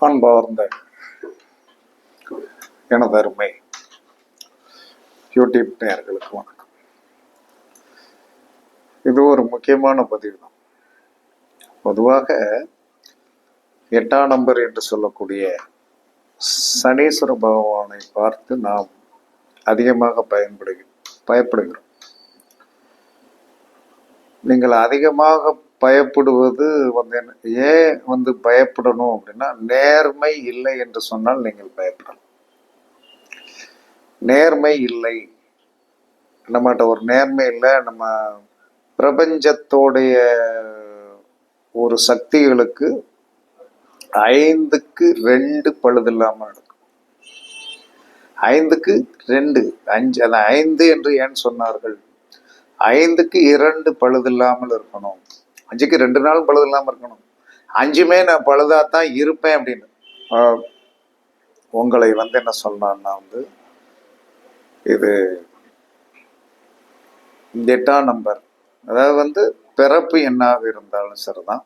அன்பார்ந்த எனது அருமை யூடியூப் நேயர்களுக்கு வணக்கம். இது ஒரு முக்கியமான பதிவு தான். பொதுவாக 8ஆம் நம்பர் என்று சொல்லக்கூடிய சனீஸ்வர பகவானை பார்த்து நாம் அதிகமாக பயப்படுகிறோம். நீங்கள் அதிகமாக பயப்படுவது ஏன் பயப்படணும் அப்படின்னா, நேர்மை இல்லை என்று சொன்னால் நீங்கள் பயப்படணும். நேர்மை இல்லை, நம்மகிட்ட ஒரு நேர்மை இல்லை, நம்ம பிரபஞ்சத்தோடைய ஒரு சக்திகளுக்கு 5க்கு 2 பழுது இல்லாமல் நடக்கும். 5க்கு 2, 5, அந்த 5 என்று ஏன் சொன்னார்கள்? 5க்கு 2 பழுது இல்லாமல் இருக்கணும். 5க்கு 2 நாள் பழுது இல்லாமல் இருக்கணும். 5மே நான் பழுதாத்தான் இருப்பேன் அப்படின்னு உங்களை என்ன சொன்னான்னா இது 8ஆம் நம்பர், அதாவது பிறப்பு எண்ணாக இருந்தாலும் சரிதான்,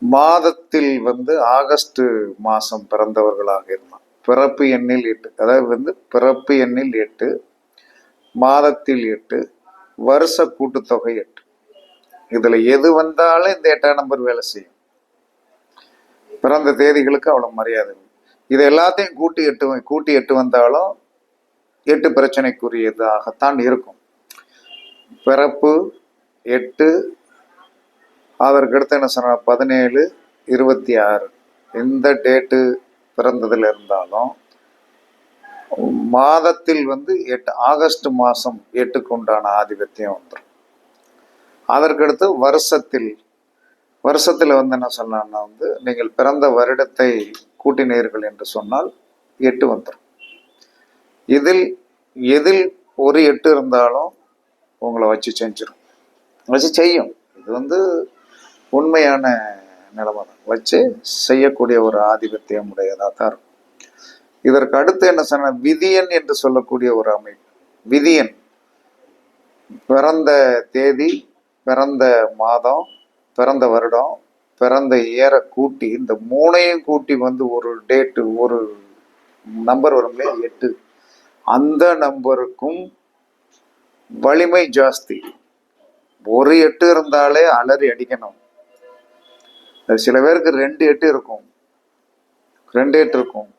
மாதத்தில் ஆகஸ்ட் மாதம் பிறந்தவர்களாக இருந்தான், பிறப்பு எண்ணில் 8, அதாவது பிறப்பு எண்ணில் 8, மாதத்தில் 8, வருஷ கூட்டுத்தொகை 8. இதுல எது வந்தாலும் இந்த 8ஆம் நம்பர் வேலை செய்யும். பிறந்த தேதிகளுக்கு அவ்வளவு மரியாதை. இது எல்லாத்தையும் கூட்டி 8 வந்தாலும் 8 பிரச்சனைக்குரியதாகத்தான் இருக்கும். பிறப்பு 8, அதற்கடுத்து என்ன சொன்ன 17, 26, இந்த டேட்டு பிறந்ததுல இருந்தாலும் மாதத்தில் 8, ஆகஸ்ட் மாதம் 8க்கு உண்டான ஆதிபத்தியம் வந்துடும். அதற்கடுத்து வருஷத்துல என்ன சொன்னா நீங்கள் பிறந்த வருடத்தை கூட்டினீர்கள் என்று சொன்னால் 8 வந்துடும். எதில் ஒரு 8 இருந்தாலும் உங்களை வச்சு செய்யும். இது உண்மையான நிலைமை தான். வச்சு செய்யக்கூடிய ஒரு ஆதிபத்தியம் உடையதாக தான் இருக்கும். இதற்கு அடுத்து என்ன சொன்ன விதியன் என்று சொல்லக்கூடிய ஒரு அமைப்பு. விதியன் பிறந்த தேதி, பிறந்த மாதம், பிறந்த வருடம், பிறந்த இயரை கூட்டி, இந்த 3ஐயும் கூட்டி ஒரு டேட்டு, ஒரு நம்பர் வரும் இல்லையா 8, அந்த நம்பருக்கும் வலிமை ஜாஸ்தி. ஒரு 8 இருந்தாலே அலறி அடிக்கணும். சில பேருக்கு 2 8 இருக்கும், 2 8 இருக்கும்.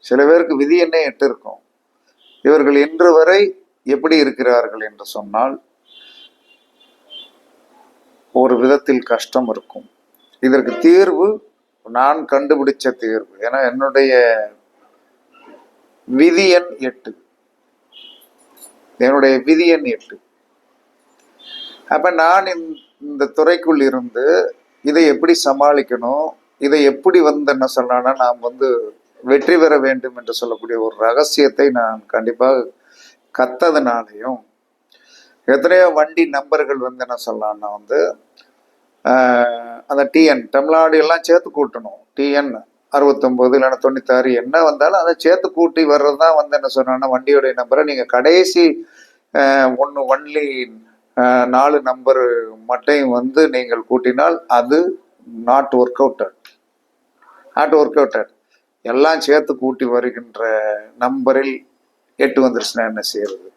சில பேருக்கு விதி எண்ணே 8 இருக்கும். இவர்கள் இன்று வரை எப்படி இருக்கிறார்கள் என்று சொன்னால், ஒரு விதத்தில் கஷ்டம் இருக்கும். இதற்கு தீர்வு நான் கண்டுபிடிச்ச தீர்வு. ஏன்னா என்னுடைய விதி எண் 8, என்னுடைய விதி எண் 8. அப்ப நான் இந்த துறைக்குள் இருந்து இதை எப்படி சமாளிக்கணும், இதை எப்படி என்ன சொன்னா நாம் வெற்றி பெற வேண்டும் என்று சொல்லக்கூடிய ஒரு ரகசியத்தை நான் கண்டிப்பாக கத்ததுனாலையும், எத்தனையோ வண்டி நம்பர்கள் என்ன சொல்லலாம்னா அந்த டிஎன் தமிழ்நாடு எல்லாம் சேர்த்து கூட்டணும். டிஎன் 69 இல்லைன்னா 96 என்ன வந்தாலும் அதை சேர்த்து கூட்டி வர்றதுதான் என்ன சொன்னா வண்டியோடைய நம்பரை நீங்க கடைசி ஒன்லி 4 நம்பர் மட்டும் நீங்கள் கூட்டினால் அது நாட் ஒர்க் அவுட். எல்லாம் சேர்த்து கூட்டி வருகின்ற நம்பரில் 8 வந்துருச்சுன்னா என்ன செய்யறது?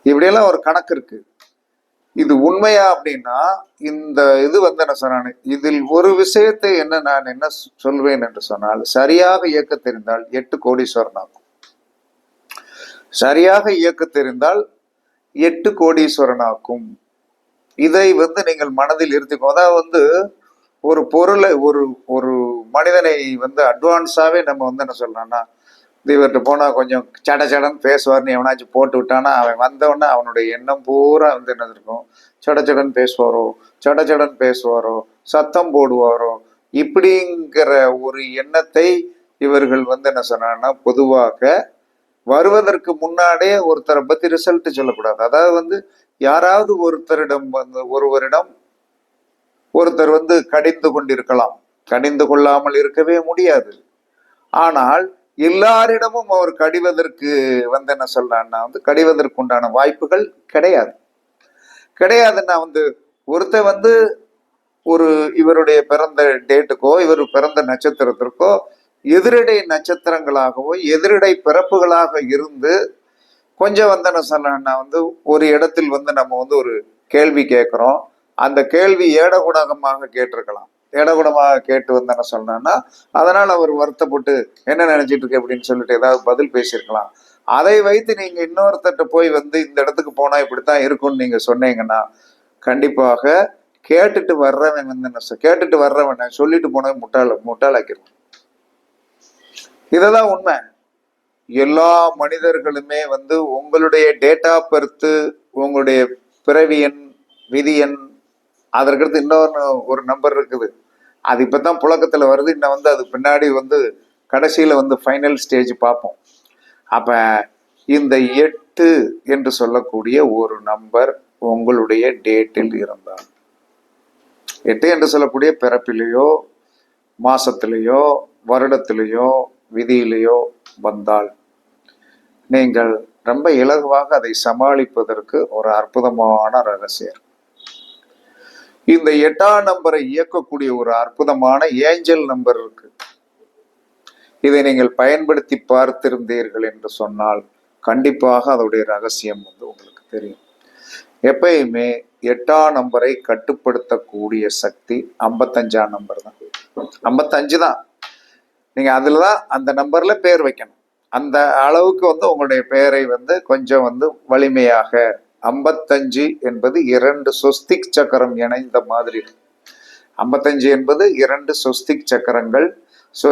இப்படியெல்லாம் ஒரு கணக்கு இருக்கு. இது உண்மையா அப்படின்னா இந்த இது என்ன சொன்னானு, இதில் ஒரு விஷயத்தை நான் என்ன சொல்வேன் என்று சொன்னால், சரியாக இயக்க தெரிந்தால் 8 கோடீஸ்வரன் ஆகும். சரியாக இயக்க தெரிந்தால் 8 கோடீஸ்வரன் ஆக்கும். இதை நீங்கள் மனதில் இருத்திக்கோ. அதாவது ஒரு பொருளை ஒரு மனிதனை அட்வான்ஸாவே நம்ம என்ன சொல்லலாம்னா, இவர்கிட்ட போனா கொஞ்சம் சடன்னு பேசுவார்னு எவனாச்சும் போட்டு விட்டானா, அவன் வந்தவொடனே அவனுடைய எண்ணம் பூரா என்ன இருக்கும், சடன்னு பேசுவாரோ, சத்தம் போடுவாரோ, இப்படிங்கிற ஒரு எண்ணத்தை இவர்கள் என்ன சொன்னா பொதுவாக வருவதற்கு முன்னாடியே ஒருத்தரை பத்தி ரிசல்ட் சொல்லக்கூடாது. அதாவது யாராவது ஒருத்தரிடம் ஒருத்தர் கடிந்து கொண்டிருக்கலாம், கடிந்து கொள்ளாமல் இருக்கவே முடியாது. ஆனால் எல்லாரிடமும் அவர் கடிவதற்கு என்ன சொல்றான்னா கடிவதற்கு உண்டான வாய்ப்புகள் கிடையாதுன்னா ஒருத்தர் ஒரு இவருடைய பிறந்த டேட்டுக்கோ இவர் பிறந்த நட்சத்திரத்திற்கோ எதிரடை நட்சத்திரங்களாகவோ எதிரடை பிறப்புகளாக இருந்து கொஞ்சம் வந்து என்ன சொன்னா வந்து ஒரு இடத்தில் வந்து நம்ம வந்து ஒரு கேள்வி கேட்குறோம், அந்த கேள்வி ஏடகுடகமாக கேட்டிருக்கலாம், ஏடகுடமாக கேட்டு வந்து என்ன சொன்னா அதனால் அவர் வருத்தப்பட்டு என்ன நினைச்சிட்டு இருக்கு அப்படின்னு சொல்லிட்டு ஏதாவது பதில் பேசியிருக்கலாம். அதை வைத்து நீங்க இன்னொருத்தட்ட போய் வந்து இந்த இடத்துக்கு போனா இப்படித்தான் இருக்கும்னு நீங்க சொன்னீங்கன்னா கண்டிப்பாக கேட்டுட்டு வர்றவன் வந்து என்ன கேட்டுட்டு வர்றவனை சொல்லிட்டு போனவன் முட்டாளாக்கிடுவான். இததான் உண்மை. எல்லா மனிதர்களுமே வந்து உங்களுடைய டேட் ஆஃப் பர்த், உங்களுடைய பிறவி எண், விதி எண், அதற்கடுத்து இன்னொன்று ஒரு நம்பர் இருக்குது, அது இப்பதான் புழக்கத்துல வருது. இன்னும் வந்து அது பின்னாடி வந்து கடைசியில வந்து ஃபைனல் ஸ்டேஜ் பார்ப்போம். அப்ப இந்த 8 என்று சொல்லக்கூடிய ஒரு நம்பர் உங்களுடைய டேட்டில் இருந்தால், 8 என்று சொல்லக்கூடிய பிறப்பிலேயோ மாசத்திலேயோ வருடத்திலேயோ விதியிலேயோ வந்தால் நீங்கள் ரொம்ப இலகுவாக அதை சமாளிப்பதற்கு ஒரு அற்புதமான ரகசியம். இந்த 8ஆம் நம்பரை இயக்கக்கூடிய ஒரு அற்புதமான ஏஞ்சல் நம்பர் இருக்கு. இதை நீங்கள் பயன்படுத்தி பார்த்திருந்தீர்கள் என்று சொன்னால் கண்டிப்பாக அதோடைய ரகசியம் வந்து உங்களுக்கு தெரியும். எப்பயுமே 8ஆம் நம்பரை கட்டுப்படுத்தக்கூடிய சக்தி 55ஆம் நம்பர் தான். 55 தான். நீங்க அதுலதான் அந்த நம்பர்ல பேர் வைக்கணும். அந்த அளவுக்கு வந்து உங்களுடைய பெயரை வந்து கொஞ்சம் வந்து வலிமையாக, 55 என்பது 2 சொஸ்திக் சக்கரம் இணைந்த மாதிரி. 55 என்பது 2 சொஸ்திக் சக்கரங்கள், 2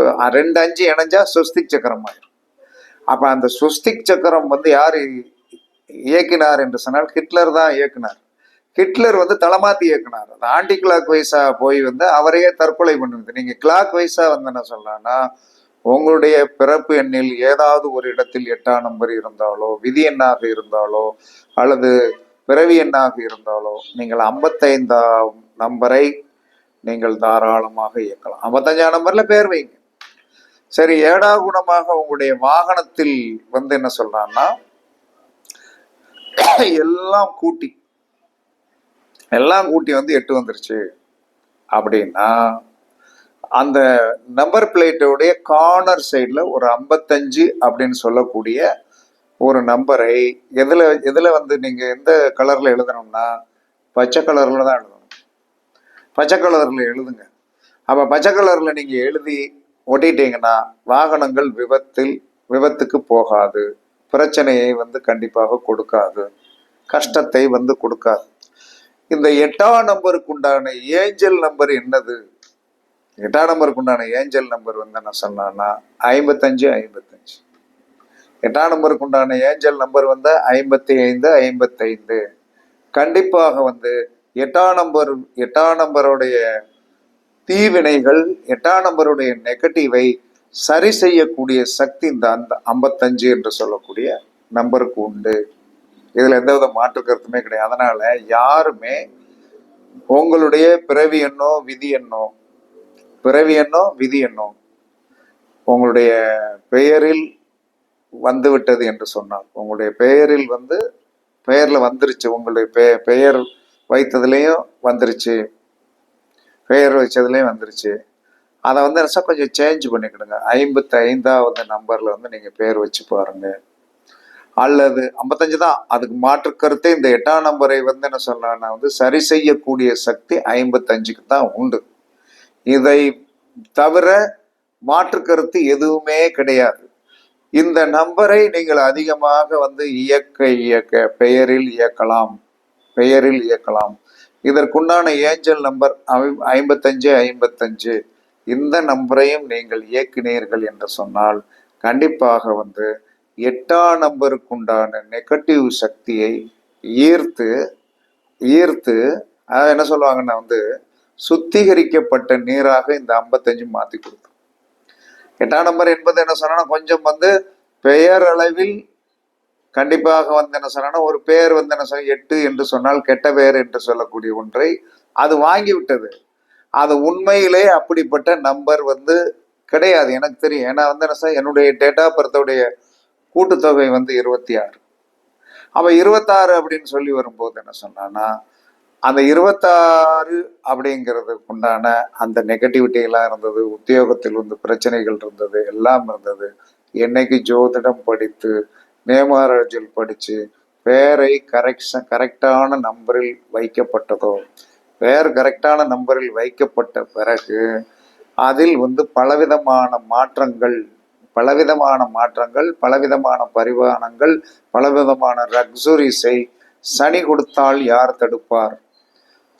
5 இணைஞ்சா சொஸ்திக் சக்கரம் ஆயிடும். அப்ப அந்த சொஸ்திக் சக்கரம் வந்து யாரு இயக்கினார் என்று சொன்னால் ஹிட்லர் தான் இயக்குனார். ஹிட்லர் வந்து தலைமாத்தி இயக்குனார். அந்த ஆன்டி கிளாக் வைஸா போய் வந்து அவரையே தற்கொலை பண்ணுது. நீங்க கிளாக் வைஸா வந்து என்ன சொல்லலாம்னா உங்களுடைய பிறப்பு எண்ணில் ஏதாவது ஒரு இடத்தில் 8ஆம் நம்பர் இருந்தாலோ விதி எண்ணாக இருந்தாலோ அல்லது பிறவி எண்ணாக இருந்தாலோ நீங்கள் 55ஆம் நம்பரை நீங்கள் தாராளமாக இயக்கலாம். 55ஆம் நம்பர்ல பேர் வைங்க. சரி, 7ஆம் குணமாக உங்களுடைய வாகனத்தில் வந்து என்ன சொல்றான்னா எல்லாம் கூட்டி வந்து 8 வந்துருச்சு அப்படின்னா அந்த நம்பர் பிளேட்டோடைய கார்னர் சைட்ல ஒரு 55 அப்படின்னு சொல்லக்கூடிய ஒரு நம்பரை எதுல வந்து நீங்க எந்த கலர்ல எழுதணும்னா பச்சை கலர்ல தான் எழுதணும். பச்சை கலர்ல எழுதுங்க. அப்ப பச்சை கலர்ல நீங்க எழுதி ஒட்டிட்டீங்கன்னா வாகனங்கள் விபத்துக்கு போகாது, பிரச்சனையை வந்து கண்டிப்பாக கொடுக்காது, கஷ்டத்தை வந்து கொடுக்காது. இந்த 8ஆம் நம்பருக்கு உண்டான ஏஞ்சல் நம்பர் என்னது? 8ஆம் நம்பருக்கு உண்டான ஏஞ்சல் நம்பர் வந்து என்ன சொன்னா 55 55. 8ஆம் நம்பருக்கு உண்டான ஏஞ்சல் நம்பர் வந்து 55 55. கண்டிப்பாக வந்து 8ஆம் நம்பருடைய தீவினைகள், 8ஆம் நம்பருடைய நெகட்டிவை சரி செய்யக்கூடிய சக்தி இந்த 55 என்று சொல்லக்கூடிய நம்பருக்கு உண்டு. இதுல எந்தவித மாற்று கருத்துமே கிடையாது. அதனால யாருமே உங்களுடைய பிறவி எண்ணோ விதி எண்ணோ உங்களுடைய பெயரில் வந்து விட்டது என்று சொன்னால், உங்களுடைய பெயரில் வந்து பெயர்ல வந்துருச்சு, உங்களுடைய பெயர் வைத்ததுலேயும் வந்துருச்சு, பெயர் வச்சதுலேயும் வந்துருச்சு, அதை வந்து கொஞ்சம் சேஞ்ச் பண்ணிக்கிடுங்க. 55ஆவது நம்பர்ல வந்து நீங்க பெயர் வச்சு பாருங்க. அல்லது 55 தான் அதுக்கு மாற்று கருத்தே. இந்த 8ஆம் நம்பரை வந்து என்ன சொல்லலாம்னா வந்து சரி செய்யக்கூடிய சக்தி 55க்கு தான் உண்டு. இதை தவிர மாற்று கருத்து எதுவுமே கிடையாது. இந்த நம்பரை நீங்கள் அதிகமாக வந்து இயக்க பெயரில் இயக்கலாம். இதற்குண்டான ஏஞ்சல் நம்பர் 55 55. இந்த நம்பரையும் நீங்கள் இயக்கினீர்கள் என்று சொன்னால் கண்டிப்பாக வந்து 8ஆம் நம்பருக்குண்டான நெகட்டிவ் சக்தியை ஈர்த்து அதாவது என்ன சொல்லுவாங்கன்னா வந்து சுத்திகரிக்கப்பட்ட நீராக இந்த 55 மாத்தி கொடுக்கும். 8ஆம் நம்பர் என்பது என்ன சொன்னா கொஞ்சம் வந்து பெயர் அளவில் கண்டிப்பாக வந்து என்ன சொன்னா ஒரு பெயர் வந்து என்ன சொன்ன 8 என்று சொன்னால் கெட்ட பெயர் என்று சொல்லக்கூடிய ஒன்றை அது வாங்கி விட்டது. அது உண்மையிலே அப்படிப்பட்ட நம்பர் வந்து கிடையாது, எனக்கு தெரியும். ஏன்னா வந்து என்ன என்னுடைய டேட் ஆஃப் பர்த்தோடைய கூட்டுத்தொகை வந்து 26. அப்ப 26 அப்படின்னு சொல்லி வரும்போது என்ன சொன்னா அந்த 26 அப்படிங்கிறதுக்கு உண்டான அந்த நெகட்டிவிட்டி எல்லாம் இருந்தது, உத்தியோகத்தில் வந்து பிரச்சனைகள் இருந்தது, எல்லாம் இருந்தது. என்னைக்கு ஜோதிடம் படித்து நேமாராஜில் படித்து பேரை கரெக்டான நம்பரில் வைக்கப்பட்டதோ, பேர் கரெக்டான நம்பரில் வைக்கப்பட்ட பிறகு அதில் வந்து பலவிதமான மாற்றங்கள், பலவிதமான பரிமாணங்கள், பலவிதமான லக்ஸுரிஸை சனி கொடுத்தால் யார் தடுப்பார்,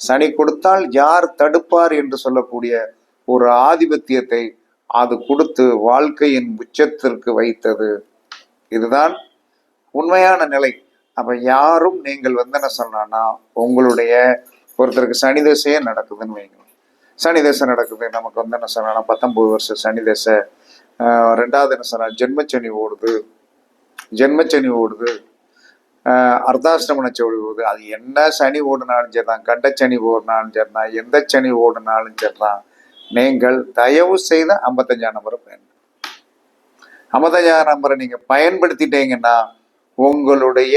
சனி கொடுத்தால் யார் தடுப்பார் என்று சொல்லக்கூடிய ஒரு ஆதிபத்தியத்தை அது கொடுத்து வாழ்க்கையின் உச்சத்திற்கு வைத்தது. இதுதான் உண்மையான நிலை. அப்ப யாரும் நீங்கள் வந்து என்ன சொன்னா, உங்களுடைய ஒருத்தருக்கு சனி தசையே நடக்குதுன்னு வைங்க, சனி தசை நடக்குது, நமக்கு வந்து என்ன சொன்னா 19 வருஷம் சனி தசை, 2வது என்ன சொன்னா ஜென்மச்சனி ஓடுது, அர்த்தாஷ்டம நட்சத்திரம் ஓடுது. அது என்ன சனி ஓடுனாலும் சரிதான், கண்டச்சனி ஓடினாலும் சரிதான், எந்த சனி ஓடுனாலும் சரிதான், நீங்கள் தயவு செய்த 55ஆம் நம்பரை 55ஆம் நம்பரை நீங்க பயன்படுத்திட்டீங்கன்னா உங்களுடைய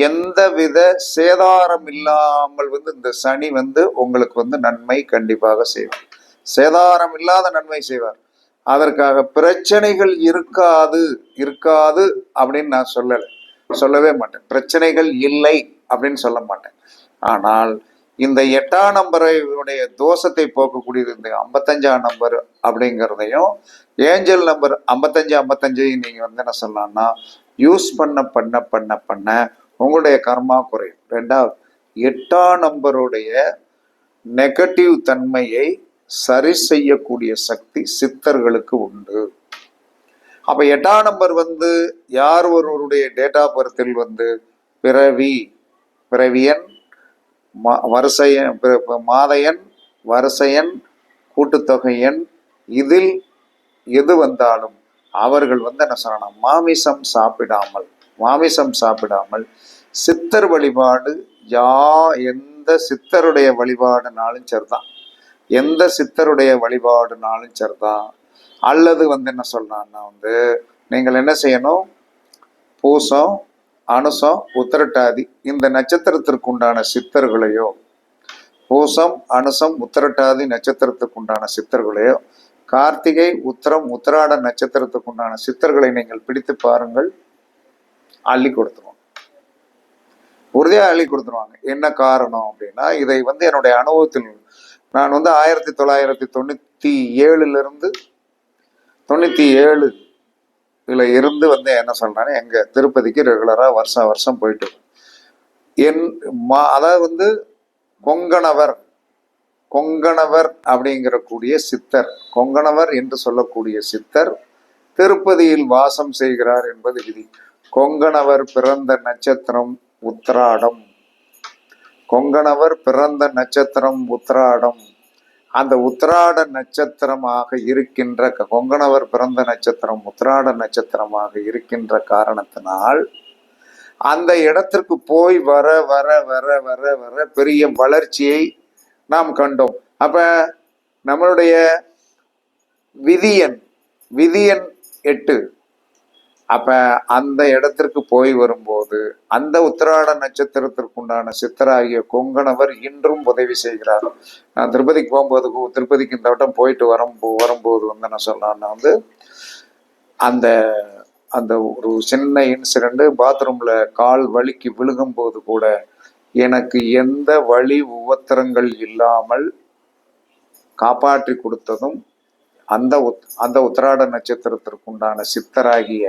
எந்தவித சேதாரம் இல்லாமல் வந்து இந்த சனி வந்து உங்களுக்கு வந்து நன்மை கண்டிப்பாக செய்வார். சேதாரம் இல்லாத நன்மை செய்வார். அதற்காக பிரச்சனைகள் இருக்காது அப்படின்னு நான் சொல்லவே மாட்டேன். பிரச்சனைகள் இல்லை அப்படின்னு சொல்ல மாட்டேன். ஆனால் இந்த 8ஆம் நம்பருடைய தோஷத்தை போக்கக்கூடியது இந்த 55ஆம் நம்பர் அப்படிங்கிறதையும், ஏஞ்சல் நம்பர் 55 நீங்க வந்து என்ன சொல்லலாம்னா யூஸ் பண்ண உங்களுடைய கர்மா குறையும். 2வது 8ஆம் நம்பருடைய நெகட்டிவ் தன்மையை சரி செய்யக்கூடிய சக்தி சித்தர்களுக்கு உண்டு. அப்ப 8ஆம் நம்பர் வந்து யார் ஒருவருடைய டேட் ஆஃப் பர்த்தில் வந்து பிறவியன், மாதையன், வரிசையன், கூட்டுத்தொகை எண், இதில் எது வந்தாலும் அவர்கள் வந்து என்ன சொல்லணும், மாமிசம் சாப்பிடாமல் சித்தர் வழிபாடு, எந்த சித்தருடைய வழிபாடுனாலும் சரிதான், அல்லது வந்து என்ன சொல்றான்னா வந்து நீங்கள் என்ன செய்யணும், பூசம், அனுசம், உத்திரட்டாதி இந்த நட்சத்திரத்திற்கு உண்டான சித்தர்களையோ, பூசம், அனுசம், உத்திரட்டாதி நட்சத்திரத்துக்கு உண்டான சித்தர்களையோ, கார்த்திகை, உத்திரம், உத்திராட நட்சத்திரத்துக்கு உண்டான சித்தர்களை நீங்கள் பிடித்து பாருங்கள், அள்ளி கொடுத்துருவாங்க, உறுதியாக அள்ளி கொடுத்துருவாங்க. என்ன காரணம் அப்படின்னா, இதை வந்து என்னுடைய அனுபவத்தில் நான் வந்து 1997 இருந்து வந்து என்ன சொல்றேன்னா, எங்க திருப்பதிக்கு ரெகுலரா வருஷம் போயிட்டு அதாவது வந்து கொங்கணவர் அப்படிங்கிற கூடிய சித்தர், கொங்கணவர் என்று சொல்லக்கூடிய சித்தர் திருப்பதியில் வாசம் செய்கிறார் என்பது விதி. கொங்கணவர் பிறந்த நட்சத்திரம் உத்திராடம், அந்த உத்திராட நட்சத்திரமாக இருக்கின்ற, கொங்கணவர் பிறந்த நட்சத்திரம் உத்திராட நட்சத்திரமாக இருக்கின்ற காரணத்தினால் அந்த இடத்திற்கு போய் வர வர வர வர வர பெரிய வளர்ச்சியை நாம் கண்டோம். அப்ப நம்மளுடைய விதியன் 8, அப்ப அந்த இடத்திற்கு போய் வரும்போது அந்த உத்திராட நட்சத்திரத்திற்குண்டான சித்தராகிய கொங்கணவர் இன்றும் உதவி செய்கிறார். நான் திருப்பதிக்கு போகும்போது, திருப்பதிக்கு இந்த வட்டம் போயிட்டு வரும்போது வந்து என்ன சொல்லலாம்னா வந்து அந்த அந்த ஒரு சின்ன இன்சிடென்ட், பாத்ரூம்ல கால் வலிக்கு விழுகும் போது கூட எனக்கு எந்த வலி உபத்திரங்கள் இல்லாமல் காப்பாற்றி கொடுத்ததும் அந்த உத்திராட நட்சத்திரத்திற்குண்டான சித்தராகிய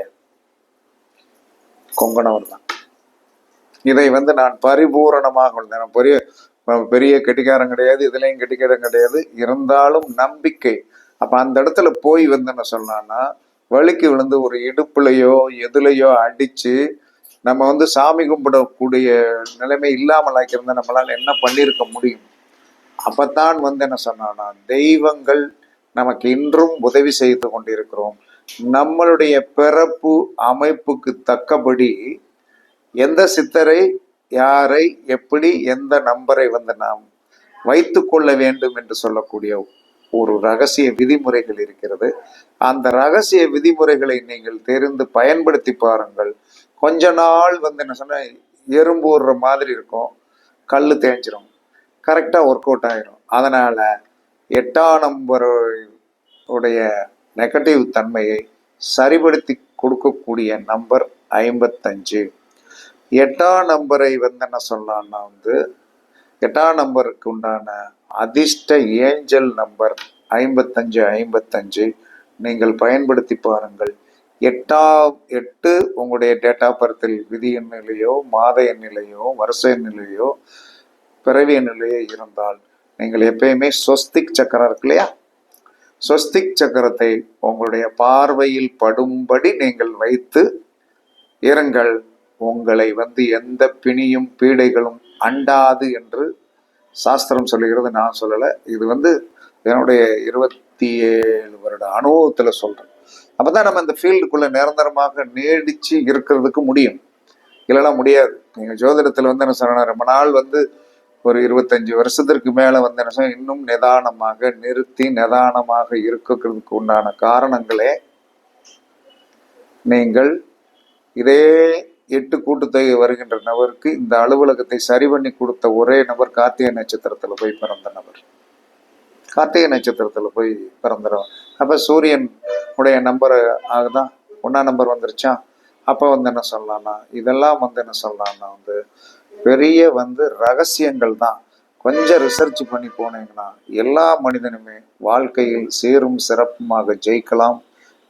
கொங்கணவர் தான். இதை வந்து நான் பரிபூரணமாக பெரிய கெட்டிக்காரன் கிடையாது, இதுலயும் கெட்டிக்காரன் கிடையாது, இருந்தாலும் நம்பிக்கை. அப்ப அந்த இடத்துல போய் வந்து என்ன சொல்லலாம்னா, வலிக்கு விழுந்து ஒரு இடுப்புலையோ எதுலையோ அடிச்சு நம்ம வந்து சாமி கும்பிடக்கூடிய நிலைமை இல்லாமல் ஆக்கியிருந்தா நம்மளால என்ன பண்ணியிருக்க முடியும்? அப்பத்தான் வந்து என்ன சொன்னா, தெய்வங்கள் நமக்கு இன்றும் உதவி செய்து கொண்டிருக்கிறோம். நம்மளுடைய பிறப்பு அமைப்புக்கு தக்கபடி எந்த சித்தரை, யாரை, எப்படி, எந்த நம்பரை வந்து நாம் வைத்து கொள்ள வேண்டும் என்று சொல்லக்கூடிய ஒரு ரகசிய விதிமுறைகள் இருக்கிறது. அந்த ரகசிய விதிமுறைகளை நீங்கள் தெரிந்து பயன்படுத்தி பாருங்கள். கொஞ்ச நாள் வந்து என்ன சொன்ன, எறும்பு ஊறுற மாதிரி இருக்கும். கல் தேய்ஞ்சிரும், கரெக்டாக ஒர்க் அவுட் ஆயிரும். அதனால் 8ஆம் நம்பர் உடைய நெகட்டிவ் தன்மையை சரிபடுத்தி கொடுக்கக்கூடிய நம்பர் 55. 8ஆம் நம்பரை என்ன சொல்லலாம்னா 8ஆம் நம்பருக்கு உண்டான அதிர்ஷ்ட ஏஞ்சல் நம்பர் 55. நீங்கள் பயன்படுத்தி பாருங்கள். 8 உங்களுடைய டேட் ஆஃப் பர்த்தில் விதி எண்ணிலேயோ மாத எண்ணிலேயோ வருஷ எண்ணிலேயோ பிறவி எண்ணிலேயோ இருந்தால் நீங்கள் எப்பயுமே ஸ்வஸ்திக் சக்கரம் இருக்கு இல்லையா, ஸ்வஸ்திக் சக்கரத்தை உங்களுடைய பார்வையில் படும்படி நீங்கள் வைத்து இருங்கள். உங்களை எந்த பிணியும் பீடைகளும் அண்டாது என்று சாஸ்திரம் சொல்லுகிறது, நான் சொல்லலை. இது என்னுடைய 27 வருட அனுபவத்தில் சொல்கிறேன். அப்போ தான் நம்ம இந்த ஃபீல்டுக்குள்ளே நிரந்தரமாக நீடிச்சு இருக்கிறதுக்கு முடியும், இல்லைனா முடியாது. நீங்கள் ஜோதிடத்தில் என்ன சொன்னால் ரொம்ப நாள் ஒரு 25 வருஷத்திற்கு மேலே என்ன சொன்னால் இன்னும் நிதானமாக நிறுத்தி நிதானமாக இருக்கிறதுக்கு உண்டான காரணங்களே நீங்கள் இதே 8 கூட்டுத்தொகை வருகின்ற நபருக்கு இந்த அலுவலகத்தை சரி பண்ணி கொடுத்த ஒரே நபர் கார்த்திகை நட்சத்திரத்தில் போய் பிறந்த நபர். கார்த்திகை நட்சத்திரத்தில் போய் பிறந்துடும். அப்போ சூரியன் உடைய நம்பர் ஆகுதான் 1ஆம் நம்பர் வந்துருச்சா. அப்போ என்ன சொல்லலாம்னா இதெல்லாம் என்ன சொல்லலாம்னா பெரிய ரகசியங்கள் தான். கொஞ்சம் ரிசர்ச் பண்ணி போனீங்கன்னா எல்லா மனிதனுமே வாழ்க்கையில் சீரும் சிறப்புமாக ஜெயிக்கலாம்.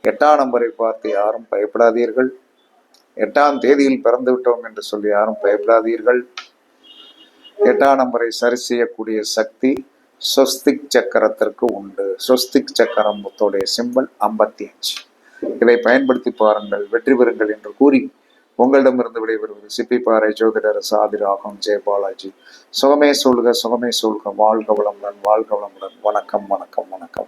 8ஆம் நம்பரை பார்த்து யாரும் பயப்படாதீர்கள். 8ஆம் தேதியில் பிறந்து விட்டோம் என்று சொல்லி யாரும் பயப்படாதீர்கள். 8ஆம் நம்பரை சரி செய்யக்கூடிய சக்தி ஸ்வஸ்திக் சக்கரத்திற்கு உண்டு. ஸ்வஸ்திக் சக்கரத்துடைய சிம்பல் 55. இதை பயன்படுத்தி பாருங்கள், வெற்றி பெறுங்கள் என்று கூறி உங்களிடமிருந்து விடைபெறுவது சிப்பிப்பாறை ஜோதிடர் சாதிராகம் ஜெயபாலாஜி. சுகமே சொல்க சுகமே சொல்க. வாழ்க வளமுடன், வாழ்க வளமுடன். வணக்கம் வணக்கம் வணக்கம்.